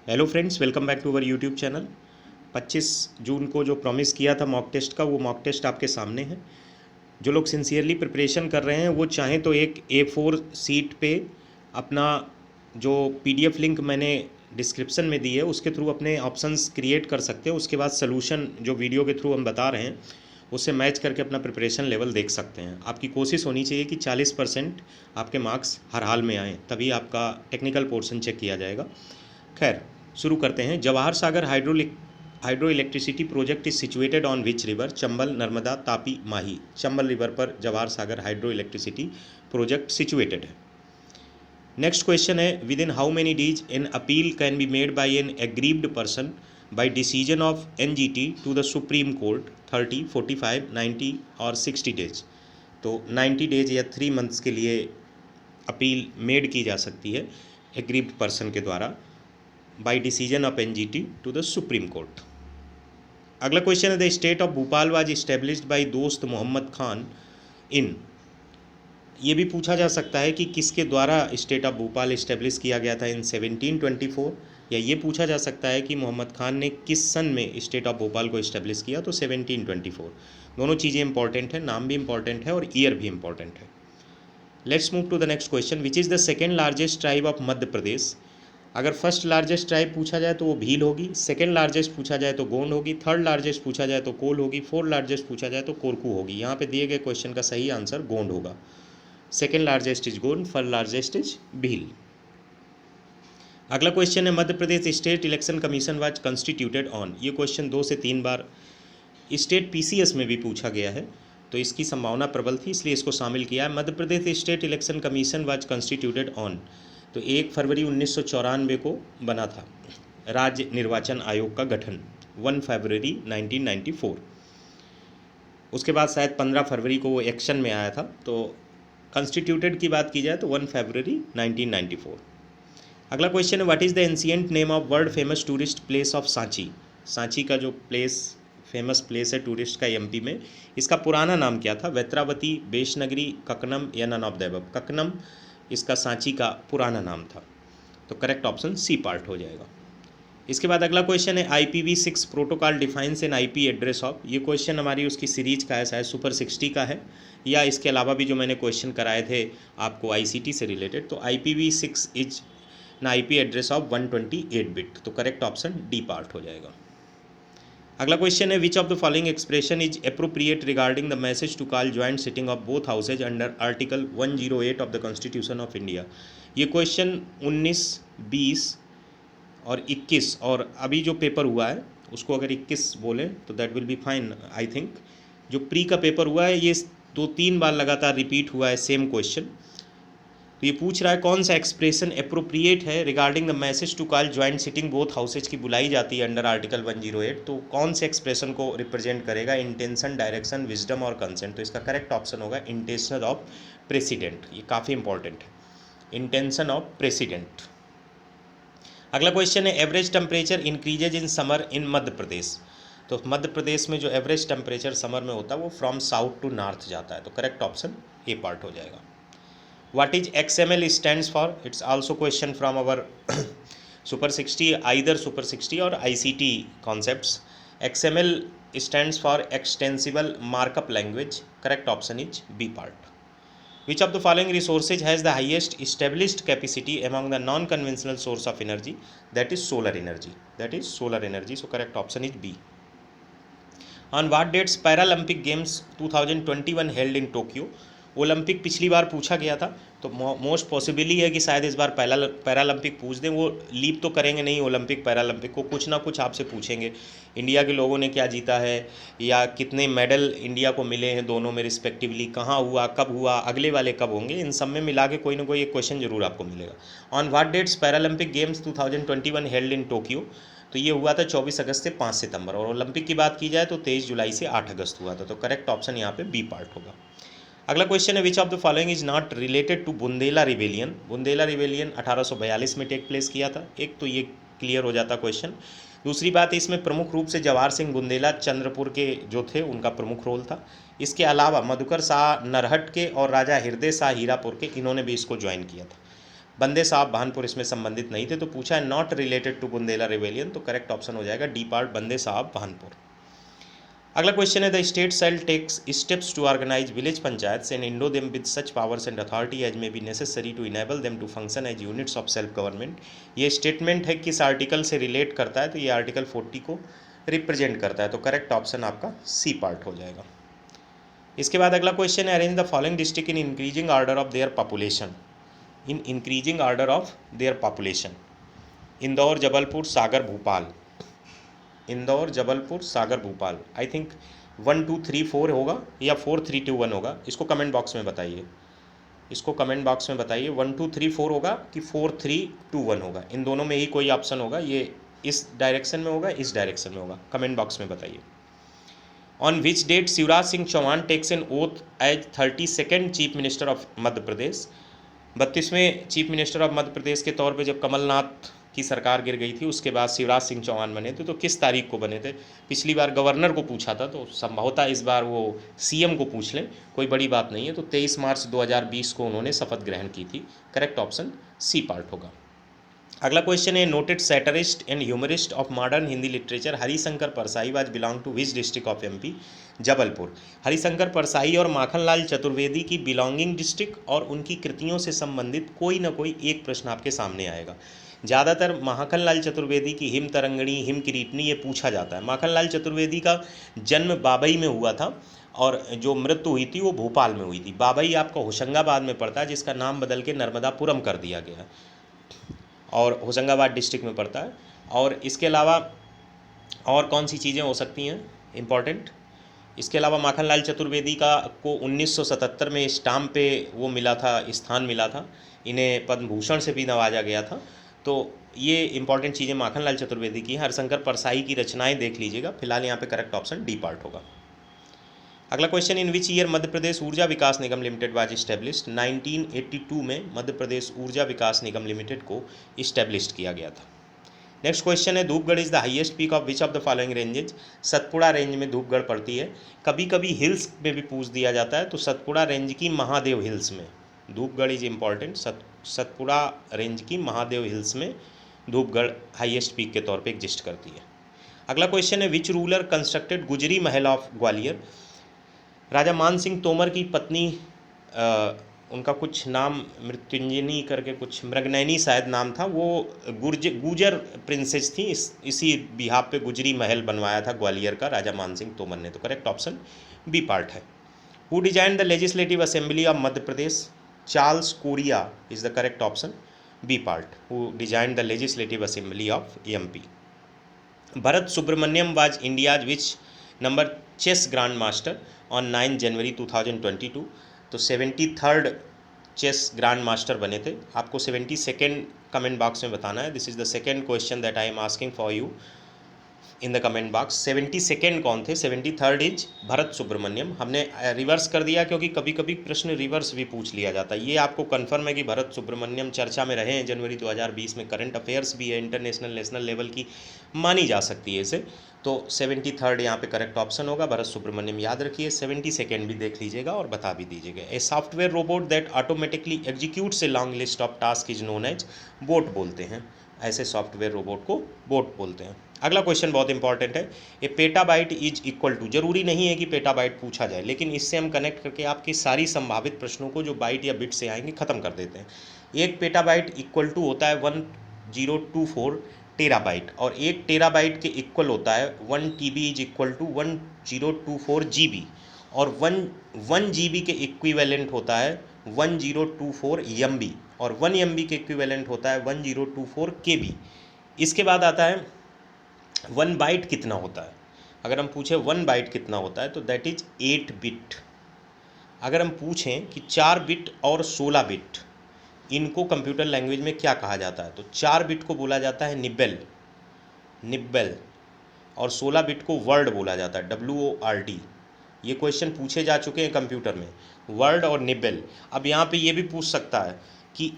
Hello friends, welcome back to our YouTube channel. 25 जून को जो प्रॉमिस किया था मॉक टेस्ट का, वो मॉक टेस्ट आपके सामने है। जो लोग सिंसियरली प्रिपरेशन कर रहे हैं वो चाहें तो एक A4 सीट पे अपना जो PDF लिंक मैंने डिस्क्रिप्शन में दी है उसके थ्रू अपने ऑप्शंस क्रिएट कर सकते हैं। उसके बाद सलूशन जो वीडियो के थ्रू हम बता रहे हैं उससे मैच करके अपना प्रिपरेशन लेवल देख सकते हैं। आपकी कोशिश होनी चाहिए कि 40% आपके मार्क्स हर हाल में आएँ, तभी आपका टेक्निकल पोर्शन चेक किया जाएगा। खैर, शुरू करते हैं। Jawahar Sagar hydro electricity project is situated on which river? Chambal, Narmada, Tapi, Mahi. Chambal river पर Jawahar Sagar hydro electricity project situated है। नेक्स्ट क्वेश्चन है, within how many days an appeal can be made by an aggrieved person by decision of NGT to the Supreme Court? 30, 45, 90 और 60 days. तो 90 days या 3 months के लिए appeal made की जा सकती है एग्रीव्ड पर्सन के द्वारा by decision of NGT to the Supreme Court. अगला क्वेश्चन है, the state of Bhopal was established bye दोस्त मोहम्मद खान इन। ये भी पूछा जा सकता है कि किसके द्वारा स्टेट ऑफ भोपाल इस्टेब्लिश किया गया था इन 1724, या ये पूछा जा सकता है कि मोहम्मद खान ने किस सन में स्टेट ऑफ भोपाल को इस्टेब्लिश किया, तो 1724। दोनों चीज़ें इंपॉर्टेंट है, नाम भी इंपॉर्टेंट है और ईयर भी इंपॉर्टेंट है। Let's move to the next question, which is the second largest tribe of Madhya Pradesh? अगर फर्स्ट लार्जेस्ट ट्राइब पूछा जाए तो वो भील होगी, सेकंड लार्जेस्ट पूछा जाए तो गोंड होगी, थर्ड लार्जेस्ट पूछा जाए तो कोल होगी, फोर्थ लार्जेस्ट पूछा जाए तो कोरकू होगी। यहाँ पे दिए गए क्वेश्चन का सही आंसर गोंड होगा। Second largest is Gond, first largest is Bhil. अगला क्वेश्चन है, Madhya Pradesh state election commission was constituted on. ये क्वेश्चन 2 से 3 बार स्टेट PCS में भी पूछा गया है, तो इसकी संभावना प्रबल थी, इसलिए इसको शामिल किया है। Madhya Pradesh state election commission was constituted on, तो 1 फरवरी 1994 को बना था राज्य निर्वाचन आयोग का गठन, 1 फरवरी 1994। उसके बाद शायद 15 फरवरी को वो एक्शन में आया था, तो कंस्टिट्यूटेड की बात की जाए तो 1 फरवरी 1994। अगला क्वेश्चन है, what is the ancient name of world famous tourist place of Sanchi? Sanchi का जो फेमस प्लेस है टूरिस्ट का MP में, इसका पुराना नाम क्या था? वैत्रावती, बेशनगरी, ककनम या नन ऑफ द अबव? ककनम इसका सांची का पुराना नाम था, तो करेक्ट ऑप्शन C पार्ट हो जाएगा। इसके बाद अगला क्वेश्चन है, IPv6 protocol defines N IP address of. ये क्वेश्चन हमारी उसकी सीरीज का है, शायद सुपर 60 का है, या इसके अलावा भी जो मैंने क्वेश्चन कराए थे आपको ICT से रिलेटेड। तो IPv6 is an IP address of 128 bit, तो करेक्ट ऑप्शन D पार्ट हो जाएगा। अगला क्वेश्चन है, which of the following expression is appropriate regarding the message to call joint sitting of both houses under article 108 of the constitution of India? ये question 19, 20 और 21, और अभी जो पेपर हुआ है उसको अगर 21 बोले तो that will be fine I think. जो प्री का पेपर हुआ है ये 2-3 बार लगातार रिपीट हुआ है सेम क्वेश्चन। तो ये पूछ रहा है कौन सा एक्सप्रेशन अप्रोप्रिएट है regarding the message to call joint sitting both houses की बुलाई जाती है अंडर आर्टिकल 108, तो कौन से एक्सप्रेशन को रिप्रेजेंट करेगा? इंटेंशन, डायरेक्शन, विजडम और कंसेंट। तो इसका करेक्ट ऑप्शन होगा इंटेंशन ऑफ प्रेसिडेंट। ये काफ़ी इंपॉर्टेंट है, इंटेंशन ऑफ प्रेसिडेंट। अगला क्वेश्चन है, average temperature increases in summer in Madhya Pradesh. तो मध्य प्रदेश में जो एवरेज टेम्परेचर समर में होता है वो फ्रॉम साउथ टू नॉर्थ जाता है, तो करेक्ट ऑप्शन A पार्ट हो जाएगा। What is XML stands for? It's also question from our Super 60, either Super 60 or ICT concepts. XML stands for Extensible Markup Language. Correct option is B part. Which of the following resources has the highest established capacity among the non-conventional source of energy? That is solar energy. That is solar energy. So correct option is B. On what dates Paralympic Games 2021 held in Tokyo? Olympic पिछली बार पूछा गया था, तो most possibly है कि शायद इस बार Paralympic पूछ दें। वो लीव तो करेंगे नहीं ओलंपिक पैरालंपिक को, कुछ ना कुछ आपसे पूछेंगे। इंडिया के लोगों ने क्या जीता है, या कितने मेडल इंडिया को मिले हैं दोनों में रिस्पेक्टिवली, कहाँ हुआ, कब हुआ, अगले वाले कब होंगे, इन सब में मिला के कोई ना कोई एक क्वेश्चन जरूर आपको मिलेगा। On what dates Paralympic games 2021 held in Tokyo? तो ये हुआ था 24 अगस्त से 5 सितंबर, और ओलंपिक की बात की जाए तो 23 जुलाई से 8 अगस्त हुआ था, तो करेक्ट ऑप्शन यहाँ पे B पार्ट होगा। अगला क्वेश्चन है, which of the following is not related to Bundela rebellion? Bundela rebellion 1842 में टेक प्लेस किया था, एक तो ये क्लियर हो जाता क्वेश्चन। दूसरी बात, इसमें प्रमुख रूप से जवाहर सिंह बुंदेला चंद्रपुर के जो थे उनका प्रमुख रोल था। इसके अलावा मधुकर शाह नरहट के और राजा हृदय शाह हीरापुर के, इन्होंने भी इसको ज्वाइन किया था। बंदे साहब भानपुर इसमें संबंधित नहीं थे, तो पूछा है not related to Bundela rebellion, तो करेक्ट ऑप्शन हो जाएगा डी पार्ट, बंदे साहब भानपुर। अगला क्वेश्चन है the state shall takes steps to organise village panchayats and endow them with such powers and authority as may be necessary to enable them to function as units of self government. ये statement है किस article से relate करता है, तो ये article 40 को represent करता है, तो करेक्ट ऑप्शन आपका सी पार्ट हो जाएगा। इसके बाद अगला क्वेश्चन है arrange the following district in increasing order of their population, in increasing order of their population. Indore, Jabalpur, Sagar, Bhopal. Indore, Jabalpur, Sagar, Bhopal. I think 1 2 3 4 होगा या 4 3 2 1 होगा, इसको कमेंट बॉक्स में बताइए, इसको कमेंट बॉक्स में बताइए 1 2 3 4 होगा कि 4 3 2 1 होगा। इन दोनों में ही कोई ऑप्शन होगा, ये इस डायरेक्शन में होगा, इस डायरेक्शन में होगा, कमेंट बॉक्स में बताइए। On which date Shivraj Singh Chouhan takes an oath as 32nd chief minister of Madhya Pradesh. 32वें chief minister of Madhya Pradesh के तौर पे जब कमलनाथ की सरकार गिर गई थी उसके बाद शिवराज सिंह चौहान बने थे, तो किस तारीख को बने थे। पिछली बार गवर्नर को पूछा था, तो संभवतः इस बार वो सीएम को पूछ लें, कोई बड़ी बात नहीं है। तो 23 मार्च 2020 को उन्होंने शपथ ग्रहण की थी, करेक्ट ऑप्शन सी पार्ट होगा। अगला क्वेश्चन है noted satirist and humorist of modern Hindi literature Harishankar Parsai was belong to which district of MP. Jabalpur. Harishankar Parsai और माखनलाल चतुर्वेदी की बिलोंगिंग डिस्ट्रिक्ट और उनकी कृतियों से संबंधित कोई ना कोई एक प्रश्न आपके सामने आएगा। ज़्यादातर माखनलाल चतुर्वेदी की हिम तरंगणी, हिम किरीटनी ये पूछा जाता है। माखनलाल चतुर्वेदी का जन्म बाबई में हुआ था और जो मृत्यु हुई थी वो भोपाल में हुई थी। बाबई आपका होशंगाबाद में पड़ता है, जिसका नाम बदल के नर्मदापुरम कर दिया गया और होशंगाबाद डिस्ट्रिक्ट में पड़ता है। और इसके अलावा और कौन सी चीज़ें हो सकती हैं इम्पॉर्टेंट, इसके अलावा माखनलाल चतुर्वेदी का को 1977 में स्टाम्प पे वो मिला था, स्थान मिला था, इन्हें पद्म भूषण से भी नवाजा गया था। तो ये इंपॉर्टेंट चीज़ें माखनलाल चतुर्वेदी की। हरिशंकर परसाई की रचनाएं देख लीजिएगा, फिलहाल यहाँ पे करेक्ट ऑप्शन डी पार्ट होगा। अगला question in which year Madhya Pradesh ऊर्जा विकास निगम लिमिटेड वाज इस्टेब्लिश्ड। 1982 में मध्य प्रदेश ऊर्जा विकास निगम लिमिटेड को इस्टेब्लिश किया गया था। नेक्स्ट क्वेश्चन है Dhupgarh is the highest peak of which of the following ranges. Satpura range में धूपगढ़ पड़ती है। कभी कभी हिल्स में भी पूछ दिया जाता है, तो सतपुड़ा रेंज की महादेव हिल्स में Dhupgarh is important. Satpura range की महादेव हिल्स में धूपगढ़ हाईएस्ट पीक के तौर पे एग्जिस्ट करती है। अगला क्वेश्चन है विच रूलर कंस्ट्रक्टेड गुजरी महल ऑफ ग्वालियर। राजा मान सिंह तोमर की पत्नी उनका कुछ नाम मृत्युंजयनी करके कुछ मृगनयनी शायद नाम था, वो गुजर प्रिंसेस थी। इसी बिहाफ पे गुजरी महल बनवाया था ग्वालियर का राजा मान सिंह तोमर ने, तो करेक्ट ऑप्शन बी पार्ट है। Who designed the legislative assembly of Madhya Pradesh. Charles Correa is the correct option B part, who designed the legislative assembly of MP. Bharat Subrahmanyam was India's which number chess grand master on 9 January 2022। तो 73rd chess grand master बने थे। आपको 72nd comment box में बताना है। This is the second question that I am asking for you in the comment box. 72nd कौन थे, 73rd is Bharat Subramaniam. हमने रिवर्स कर दिया क्योंकि कभी कभी प्रश्न रिवर्स भी पूछ लिया जाता है। ये आपको कंफर्म है कि भरत सुब्रमण्यम चर्चा में रहे हैं जनवरी 2020 में, करंट अफेयर्स भी है, इंटरनेशनल नेशनल लेवल की मानी जा सकती है इसे। तो 73rd यहाँ पे करेक्ट ऑप्शन होगा, भरत सुब्रमण्यम याद रखिए। 72nd भी देख लीजिएगा और बता भी दीजिएगा। A software robot that automatically executes a long list of task is known as bot बोलते हैं। ऐसे सॉफ्टवेयर रोबोट को बोट बोलते हैं। अगला क्वेश्चन बहुत इंपॉर्टेंट है। ए पेटाबाइट इज इक्वल टू, जरूरी नहीं है कि पेटाबाइट पूछा जाए, लेकिन इससे हम कनेक्ट करके आपकी सारी संभावित प्रश्नों को जो बाइट या बिट से आएंगे खत्म कर देते हैं। एक पेटाबाइट इक्वल टू होता है 1024 टेराबाइट, और एक टेराबाइट के इक्वल होता है 1 TB is equal to 1024 GB, और 1 GB के इक्विवेलेंट होता है 1024 MB, और 1 MB के इक्विवेलेंट होता है 1024 KB। इसके बाद आता है 1 बाइट कितना होता है। अगर हम पूछें 1 बाइट कितना होता है तो दैट इज 8 बिट। अगर हम पूछें कि 4 बिट और 16 बिट इनको कंप्यूटर लैंग्वेज में क्या कहा जाता है, तो 4 बिट को बोला जाता है निब्बल, और 16 बिट को वर्ड बोला जाता है, WORD। ये क्वेश्चन पूछे जा चुके हैं कंप्यूटर में, वर्ड और निब्बल। अब यहाँ पे ये भी पूछ सकता है कि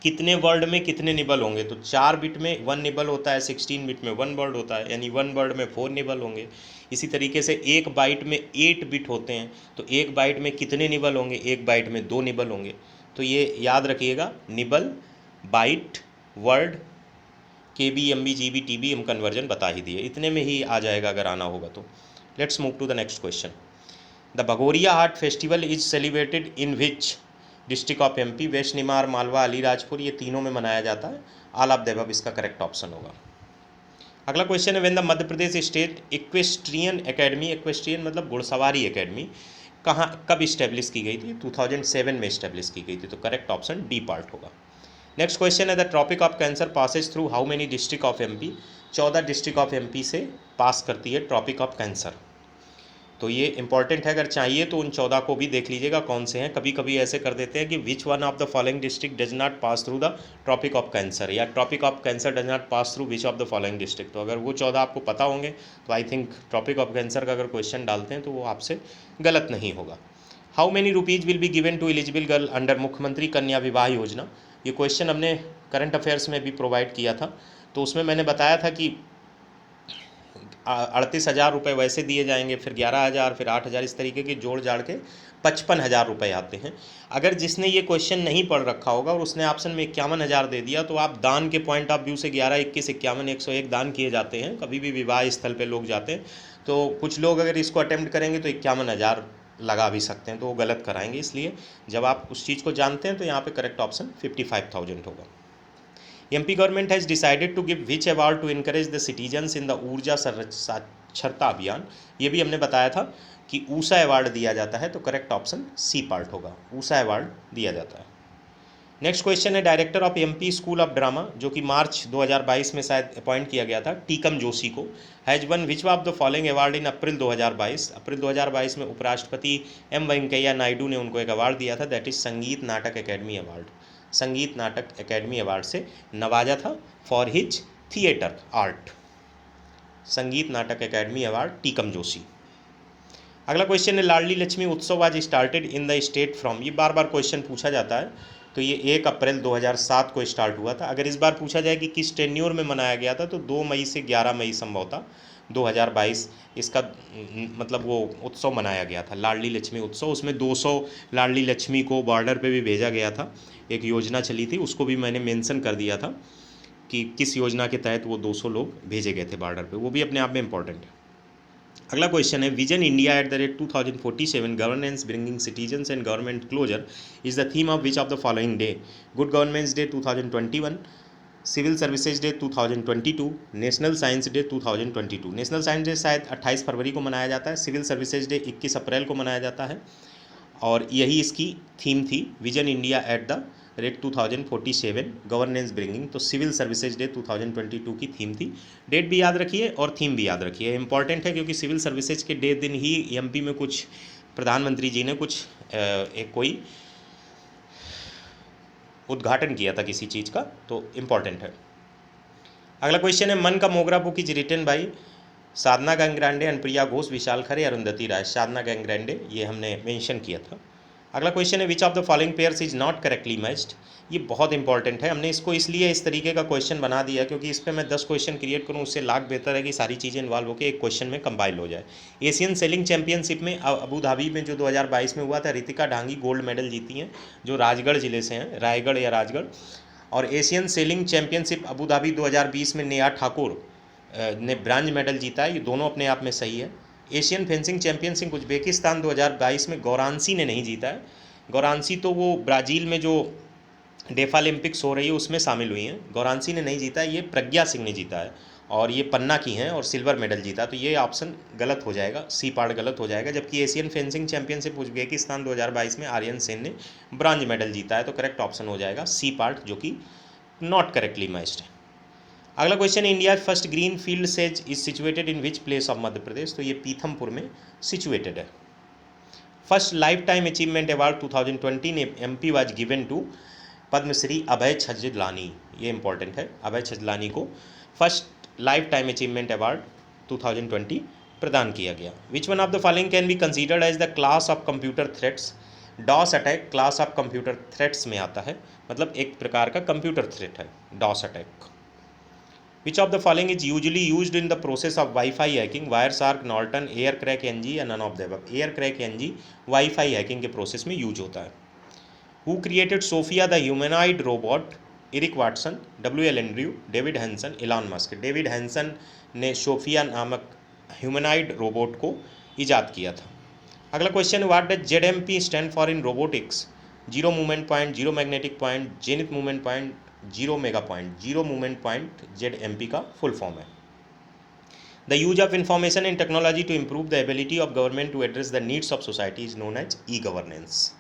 कितने वर्ड में कितने निबल होंगे, तो 4 बिट में 1 निबल होता है, 16 बिट में 1 वर्ड होता है, यानी 1 वर्ड में 4 निबल होंगे। इसी तरीके से 1 बाइट में 8 बिट होते हैं, तो 1 बाइट में कितने निबल होंगे, 1 बाइट में 2 निबल होंगे। तो ये याद रखिएगा, nibble, byte, word, KB, MB, GB, TB हम कन्वर्जन बता ही दिए, इतने में ही आ जाएगा अगर आना होगा तो। Let's move to the next question. The Bhagoria art festival is celebrated in which district of MP? West Nimar, Malwa, Alirajpur, ये तीनों में मनाया जाता है। ऑल ऑफ द अबव इसका करेक्ट ऑप्शन होगा। अगला क्वेश्चन है, when the Madhya Pradesh state equestrian academy, equestrian मतलब घुड़सवारी एकेडमी, कहाँ कब इस्टेब्लिश की गई थी? 2007 में इस्टेब्लिश की गई थी, तो करेक्ट ऑप्शन डी पार्ट होगा। नेक्स्ट क्वेश्चन है, the tropic of cancer passes through how many district of MP? 14 district of MP से पास करती है ट्रॉपिक ऑफ कैंसर। तो ये इंपॉर्टेंट है, अगर चाहिए तो उन 14 को भी देख लीजिएगा कौन से हैं। कभी कभी ऐसे कर देते हैं कि which one of the following district does not pass through the tropic of cancer, या tropic of cancer does not pass through which of the following district. तो अगर वो 14 आपको पता होंगे तो I think tropic of cancer का अगर क्वेश्चन डालते हैं तो वो आपसे गलत नहीं होगा। How many rupees will be given to eligible girl under Mukhyamantri Kanya विवाह योजना? ये क्वेश्चन हमने करंट अफेयर्स में भी प्रोवाइड किया था, तो उसमें मैंने बताया था कि 38,000 रुपये वैसे दिए जाएंगे, फिर 11,000, फिर 8,000, इस तरीके के जोड़ जाड़ के 55,000 रुपये आते हैं। अगर जिसने ये क्वेश्चन नहीं पढ़ रखा होगा और उसने ऑप्शन में 51,000 दे दिया, तो आप दान के पॉइंट ऑफ व्यू से 11, 21, 51, 101 दान किए जाते हैं। कभी भी विवाह स्थल पे लोग जाते हैं, तो कुछ लोग अगर इसको अटेम्प्ट करेंगे तो 51,000 लगा भी सकते हैं, तो वो गलत कराएंगे। इसलिए जब आप उस चीज़ को जानते हैं तो यहाँ पे करेक्ट ऑप्शन 55,000 होगा। MP government has decided to give which award to encourage the citizens in the Urja Saksharta अभियान? ये भी हमने बताया था कि ऊषा अवार्ड दिया जाता है, तो करेक्ट ऑप्शन सी पार्ट होगा, ऊषा अवार्ड दिया जाता है। नेक्स्ट क्वेश्चन है, director of MP school of drama, जो कि मार्च 2022 में शायद अपॉइंट किया गया था, टीकम जोशी को, has won which of the following award in April 2022? April 2022 में उपराष्ट्रपति M वेंकैया नायडू ने उनको एक अवार्ड दिया था, दैट इज संगीत नाटक अकेडमी अवार्ड। संगीत नाटक अकेडमी अवार्ड से नवाजा था फॉर हिज थिएटर आर्ट। संगीत नाटक अकेडमी अवार्ड टीकम जोशी। अगला क्वेश्चन है, लाडली लक्ष्मी उत्सव आज started in the state from? ये बार बार क्वेश्चन पूछा जाता है, तो ये 1 अप्रैल 2007 को स्टार्ट हुआ था। अगर इस बार पूछा जाए कि किस टेन्योर में मनाया गया था, तो 2 मई से 11 मई संभवतः 2022 इसका मतलब वो उत्सव मनाया गया था, लाडली लक्ष्मी उत्सव। उसमें 200 लाडली लक्ष्मी को बॉर्डर पे भी भेजा गया था, एक योजना चली थी, उसको भी मैंने मेंशन कर दिया था कि किस योजना के तहत वो 200 लोग भेजे गए थे बॉर्डर पे, वो भी अपने आप में इम्पॉर्टेंट है। अगला क्वेश्चन है, vision India at the rate 2047 governance bringing citizens and government closer is the theme of which of the following day? Good governance day 2021, civil services day 2022, national science day 2022। National science day शायद 28 फरवरी को मनाया जाता है, civil services day 21 अप्रैल को मनाया जाता है, और यही इसकी थीम थी, vision India at the rate 2047 governance bringing. तो सिविल सर्विसेज डे 2022 की थीम थी। डेट भी याद रखिए और थीम भी याद रखिए, इंपॉर्टेंट है, क्योंकि सिविल सर्विसेज के डे दिन ही MP में कुछ प्रधानमंत्री जी ने कुछ एक कोई उद्घाटन किया था किसी चीज़ का, तो इम्पॉर्टेंट है। अगला क्वेश्चन है, मन का मोगरा बुक इज रिटन बाई? साधना गंगरांडे, अनुप्रिया घोष, विशाल खरे, अरुंधति राय। साधना गंगरांडे ये हमने मेंशन किया था। अगला क्वेश्चन है, which of the following pairs is not correctly matched? ये बहुत इंपॉर्टेंट है, हमने इसको इसलिए इस तरीके का क्वेश्चन बना दिया क्योंकि इस पर मैं 10 क्वेश्चन क्रिएट करूँ, उससे लाख बेहतर है कि सारी चीज़ें इन्वॉल्व होकर एक क्वेश्चन में कंबाइल हो जाए। एशियन सेलिंग चैंपियनशिप में अबू धाबी में जो 2022 में हुआ था, रितिका ढांगी गोल्ड मेडल जीती हैं, जो राजगढ़ ज़िले से हैं, रायगढ़ या राजगढ़। और Asian selling championship Abu Dhabi 2020 में नेहा ठाकुर ने ब्रांज मेडल जीता है, ये दोनों अपने आप में सही है। एशियन फेंसिंग चैंपियनशिप उज्बेकिस्तान 2022 में गौरांसी ने नहीं जीता है। गौरांसी तो वो ब्राज़ील में जो डेफालिम्पिक्स हो रही है उसमें शामिल हुई हैं, गौरांसी ने नहीं जीता है, ये प्रज्ञा सिंह ने जीता है, और ये पन्ना की हैं और सिल्वर मेडल जीता, तो ये ऑप्शन गलत हो जाएगा, सी पार्ट गलत हो जाएगा। जबकि एशियन फेंसिंग चैंपियनशिप उज्बेकिस्तान 2022 में आर्यन सेन ने ब्रॉन्ज मेडल जीता है, तो करेक्ट ऑप्शन हो जाएगा सी पार्ट, जो कि नॉट करेक्टली मैच्ड है। अगला question, India first green field SEZ is situated in which place of Madhya Pradesh? तो ये पीथमपुर में सिचुएटेड है। First life time achievement award 2020 ने MP was given to Padmashri Abhay Chhajlani, ये इंपॉर्टेंट है, अभय छजलानी को first life time achievement award 2020 प्रदान किया गया। Which one of the following can be considered as the class of computer threats? DoS attack class of computer threats में आता है, मतलब एक प्रकार का कंप्यूटर थ्रेट है DoS attack. Which of the following is usually used in the process of Wi-Fi hacking? Wireshark, Norton, AirCrack NG या none of the above? AirCrack NG Wi-Fi hacking के प्रोसेस में यूज होता है। Who created Sophia the humanoid robot? Eric Watson, WL Andrew, David Hanson, Elon Musk. David Hanson ने Sophia नामक humanoid robot को ईजाद किया था। अगला question, what does ZMP stand for in robotics? Zero movement point, zero magnetic point, zenith movement point, zero mega point. Zero movement point ZMP का full form है। The use of information and technology to improve the ability of government to address the needs of society is known as e governance.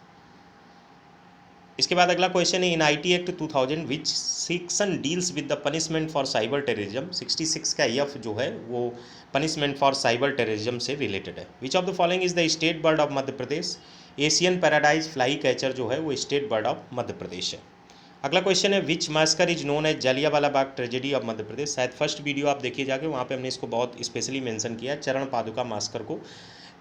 इसके बाद अगला question है, in IT act 2000 which section deals with the punishment for cyber terrorism? 66 का F जो है वो punishment for cyber terrorism से related है। Which of the following is the state bird of Madhya Pradesh? Asian paradise fly catcher जो है वो state bird of Madhya Pradesh है। अगला क्वेश्चन है, which massacre is known as Jallianwala Bagh tragedy of Madhya Pradesh? शायद फर्स्ट वीडियो आप देखिए जाके, वहाँ पे हमने इसको बहुत स्पेशली मेंशन किया है। चरण पादुका मास्कर को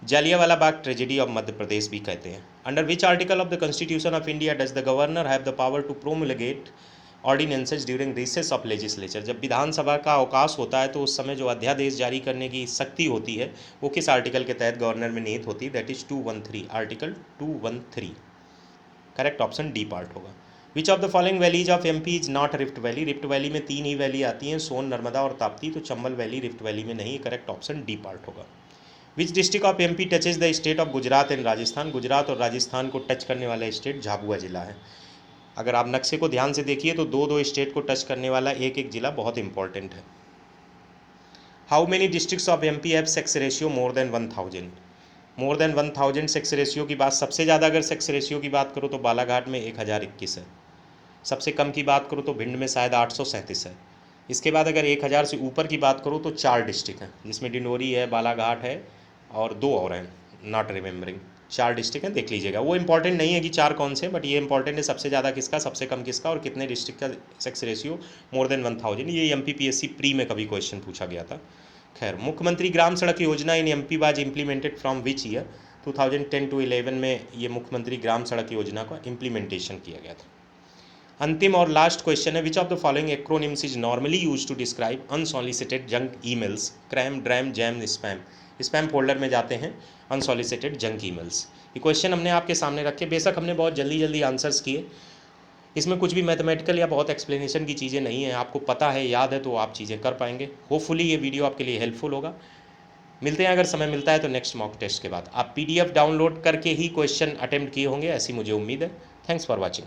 जालियांवाला बाग ट्रेजेडी ऑफ मध्य प्रदेश भी कहते हैं। Under which article of the constitution of India does the governor have the power to promulgate ordinances during recess of legislature? जब विधानसभा का अवकाश होता है तो उस समय जो अध्यादेश जारी करने की शक्ति होती है वो किस आर्टिकल के तहत गवर्नर में निहित होती है? That is 213, article 213। Correct option D part होगा। Which of the following valleys of MP is not rift valley? Rift valley में 3 ही वैली आती हैं, सोन, नर्मदा और ताप्ती, तो चंबल वैली रिफ्ट वैली में नहीं। करेक्ट ऑप्शन डी पार्ट होगा। विच district of MP touches the state of Gujarat and Rajasthan? Gujarat और राजस्थान को टच करने वाला स्टेट झाबुआ जिला है। अगर आप नक्शे को ध्यान से देखिए तो दो स्टेट को टच करने वाला एक जिला बहुत इंपॉर्टेंट है। How many districts of MP have sex ratio more than 1000? More than 1000 sex ratio की बात, सबसे ज़्यादा अगर सेक्स रेशियो की बात करो तो बालाघाट में 1021 है। सबसे कम की बात करो तो भिंड में शायद 837 है। इसके बाद अगर 1000 से ऊपर की बात करो तो 4 डिस्ट्रिक्ट हैं, जिसमें डिंडोरी है, बालाघाट है और 2 और हैं, नॉट रिमेंबरिंग। 4 डिस्ट्रिक्ट हैं, देख लीजिएगा। वो इंपॉर्टेंट नहीं है कि 4 कौन से, बट ये इंपॉर्टेंट है सबसे ज़्यादा किसका, सबसे कम किसका और कितने डिस्ट्रिक्ट का सेक्स रेशियो मोर देन 1000। ये MPPSC प्री में कभी क्वेश्चन पूछा गया था। खैर, मुख्यमंत्री ग्राम सड़क योजना इन MP was implemented from which year? 2010 to 11 में ये मुख्यमंत्री ग्राम सड़क योजना का इम्प्लीमेंटेशन किया गया था। अंतिम और लास्ट क्वेश्चन है, which of the following acronyms is normally use to describe unsolicited junk emails? Cram, dram, jam, spam. Spam folder में जाते हैं अनसॉलिसिटेड जंक ईमेल्स। ये क्वेश्चन हमने आपके सामने रखे, बेशक हमने बहुत जल्दी आंसर्स किए। इसमें कुछ भी मैथमेटिकल या बहुत एक्सप्लेनेशन की चीज़ें नहीं है, आपको पता है, याद है तो आप चीज़ें कर पाएंगे। होपफुली ये वीडियो आपके लिए हेल्पफुल होगा। मिलते हैं अगर समय मिलता है तो नेक्स्ट मॉक टेस्ट के बाद। आप PDF डाउनलोड करके ही क्वेश्चन अटेम्प्ट किए होंगे, ऐसी मुझे उम्मीद है। Thanks for watching.